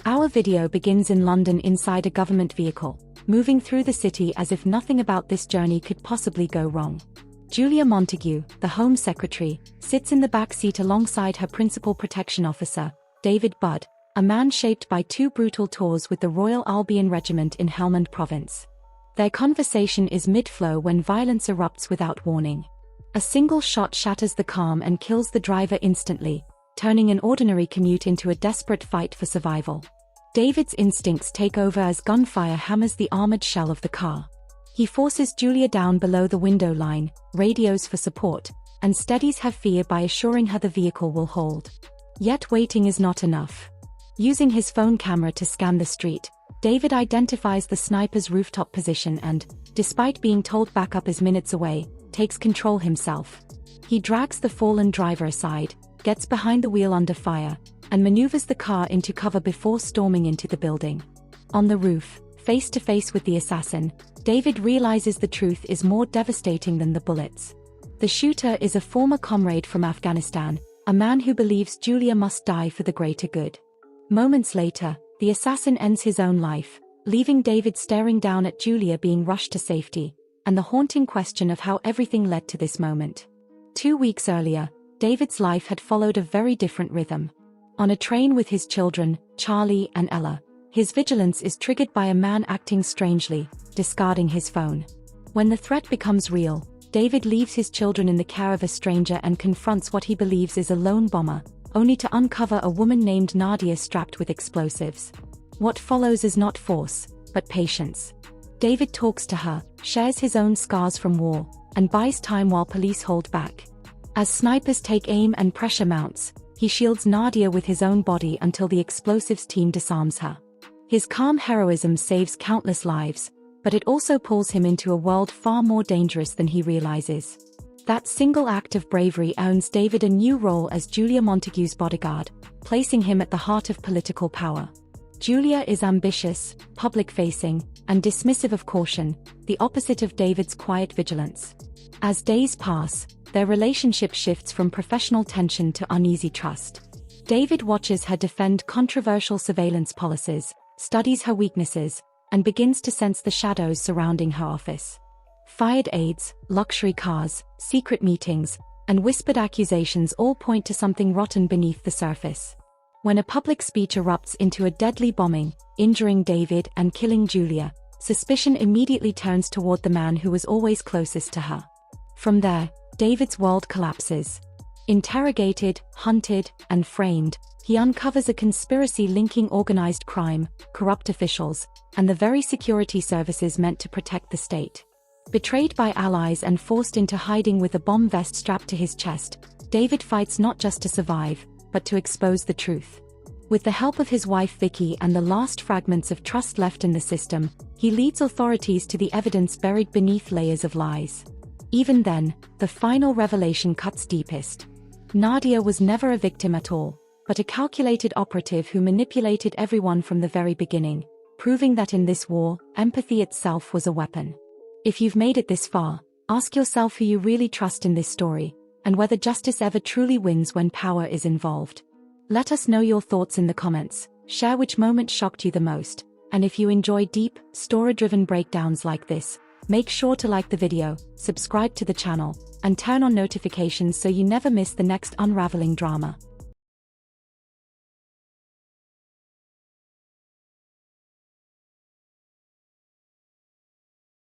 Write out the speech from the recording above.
Our video begins in London inside a government vehicle, moving through the city as if nothing about this journey could possibly go wrong. Julia Montague, the Home Secretary, sits in the back seat alongside her principal protection officer, David Budd, a man shaped by two brutal tours with the Royal Albion Regiment in Helmand Province. Their conversation is mid-flow when violence erupts without warning. A single shot shatters the calm and kills the driver instantly, turning an ordinary commute into a desperate fight for survival. David's instincts take over as gunfire hammers the armored shell of the car. He forces Julia down below the window line, radios for support, and steadies her fear by assuring her the vehicle will hold. Yet waiting is not enough. Using his phone camera to scan the street, David identifies the sniper's rooftop position and, despite being told backup is minutes away, takes control himself. He drags the fallen driver aside, gets behind the wheel under fire, and maneuvers the car into cover before storming into the building. On the roof, face to face with the assassin, David realizes the truth is more devastating than the bullets. The shooter is a former comrade from Afghanistan, a man who believes Julia must die for the greater good. Moments later, the assassin ends his own life, leaving David staring down at Julia being rushed to safety, and the haunting question of how everything led to this moment. 2 weeks earlier, David's life had followed a very different rhythm. On a train with his children, Charlie and Ella, his vigilance is triggered by a man acting strangely, discarding his phone. When the threat becomes real, David leaves his children in the care of a stranger and confronts what he believes is a lone bomber, only to uncover a woman named Nadia strapped with explosives. What follows is not force, but patience. David talks to her, shares his own scars from war, and buys time while police hold back. As snipers take aim and pressure mounts, he shields Nadia with his own body until the explosives team disarms her. His calm heroism saves countless lives, but it also pulls him into a world far more dangerous than he realizes. That single act of bravery earns David a new role as Julia Montague's bodyguard, placing him at the heart of political power. Julia is ambitious, public-facing, and dismissive of caution, the opposite of David's quiet vigilance. As days pass, their relationship shifts from professional tension to uneasy trust. David watches her defend controversial surveillance policies, studies her weaknesses, and begins to sense the shadows surrounding her office. Fired aides, luxury cars, secret meetings, and whispered accusations all point to something rotten beneath the surface. When a public speech erupts into a deadly bombing, injuring David and killing Julia, suspicion immediately turns toward the man who was always closest to her. From there, David's world collapses. Interrogated, hunted, and framed, he uncovers a conspiracy linking organized crime, corrupt officials, and the very security services meant to protect the state. Betrayed by allies and forced into hiding with a bomb vest strapped to his chest, David fights not just to survive, but to expose the truth. With the help of his wife Vicky and the last fragments of trust left in the system, he leads authorities to the evidence buried beneath layers of lies. Even then, the final revelation cuts deepest. Nadia was never a victim at all, but a calculated operative who manipulated everyone from the very beginning, proving that in this war, empathy itself was a weapon. If you've made it this far, ask yourself who you really trust in this story, and whether justice ever truly wins when power is involved. Let us know your thoughts in the comments, share which moment shocked you the most, and if you enjoy deep, story-driven breakdowns like this, make sure to like the video, subscribe to the channel, and turn on notifications so you never miss the next unraveling drama.